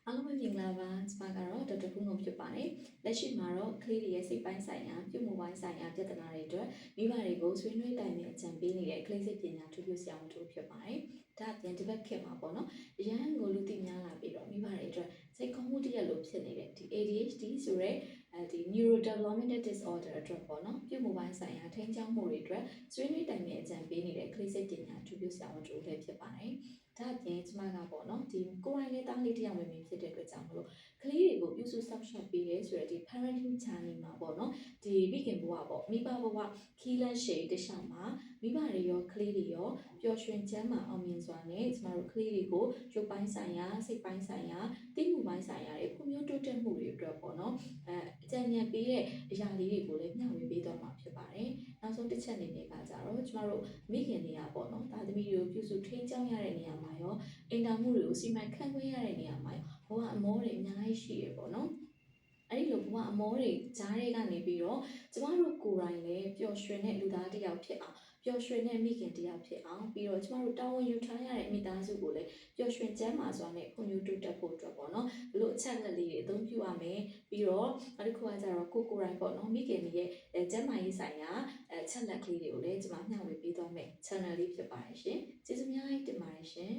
အားလုံးပဲမင်္ဂလာပါကျွန်မကတော့ဒေါက်တာဖုန်းကုန်ဖြစ်ပါတယ်လက်ရှိမှာတော့ကလေးတွေရဲ့စိတ်ပိုင်းဆိုင်ရာပြုမှုပိုင်းဆိုင်ရာပြဿနာတွေအတွက်မိဘတွေကိုဆွေးနွေးတိုင်ပင်အကြံပေးနေတဲ့ကလေးစိတ်ပညာထူးထူးဆရာဝန်တို့ဖြစ်ပါတယ်ဒါအပြင်ဒီဘက်ခေတ်မှာပေါ့နော်အရန်ကိုလူသိများလာပြီးတော့မိဘတွေအတွက်စိတ်ကောင်းမှုတရက်လို့ဖြစ်နေတဲ့ဒီ ADHD ဆိုတဲ့ဒီ neurodevelopmental disorder အတွက်ပေါ့နော်ပြုမှုပိုင်းဆိုင်ရာထိန်းကျောင်းမှုတွေအတွက်ဆွေးနွေးတိုင်ပင်အကြံပေးနေတဲ့ကလေးစိတ်ပညာထူးထူးဆရာဝန်တို့လည်းဖြစ်ပါတယ်ဒါအပြင်ကျွန်မကပေါ့နော်ဒီကိုယ်တိုင်လေးတားလေးတစ်ယောက်ပဲဖြစ်တဲ့အတွက်ကြောင့်မလို့ကလေးတွေကိုပြုစုစောင့်ရှောက်ပေးရဲဆိုတဲ့ဒီ parenting journey မှာပေါ့နော်ဒီမိခင်ဘဝပေါ့မိဘဘဝခီးလန်းရှည်တခြားမှာမိဘတွေရောကလေးတွေရောပျော်ရွှင်ချမ်းသာအောင်မြင်စွာနဲ့ကျမတို့ကလေးတွေကိုရုပ်ပိုင်းဆိုင်ရာစိတ်ပိုင်းဆိုင်ရာသိမှုပိုင်းဆိုင်ရာတွေဖွံ့ဖြိုးတိုးတက်မှုတွေအတွက်ပေါ့နော်အကြံဉာဏ်ပေးတဲ့အရာလေးတွေကိုလည်းမျှဝေပေးတော့မှာဖြစ်ပါတယ်နောက်ဆုံးတစ်ချက်အနေနဲ့ကကြတော့ကျမတို့မိခင်တွေကပေါ့နော်ဒါသမီးတွေကိုပြုစုထိန်းကျောင်းရတဲ့နေရာမှာရောအင်တာမှုတွေကိုစီမံခန့်ခွဲရတဲ့နေရာမှာဘဝအမောတွေအများကြီးရှိရပေါ့နော်အဲ့ဒီလိုဘဝအမောတွေကြားတွေကနေပြီးတော့ကျမတို့ကိုယ်တိုင်လည်းပျော်ရွှင်တဲ့လူသားတစ်ယောက်ဖြစ်အောင်ပျော်ရွှင်တဲ့မိခင်တစ်ယောက်ဖြစ်အောင်ပြီးတော့ကျမတို့တာဝန်ယူထားရတဲ့မိသားစုကိုလည်းပျော်ရွှင်ချမ်းသာစွာနဲ့ဖွံ့ဖြိုးတိုးတက်ဖို့အတွက်ပေါ့နော်ဘလို့အချက်လက်လေးတွေအသုံးပြုရမယ်ပြီးတော့နောက်တစ်ခုကကြတော့ကိုယ်တိုင်ပေါ့နော်မိခင်တွေရဲ့ကျန်းမာရေးဆိုင်ရာအချက်လက်ကလေးတွေကိုလည်းကျမမျှဝေပေးသွားမယ် channel လေးဖြစ်ပါတယ်ရှင်ကျေးဇူးများတင်ပါတယ်ရှင်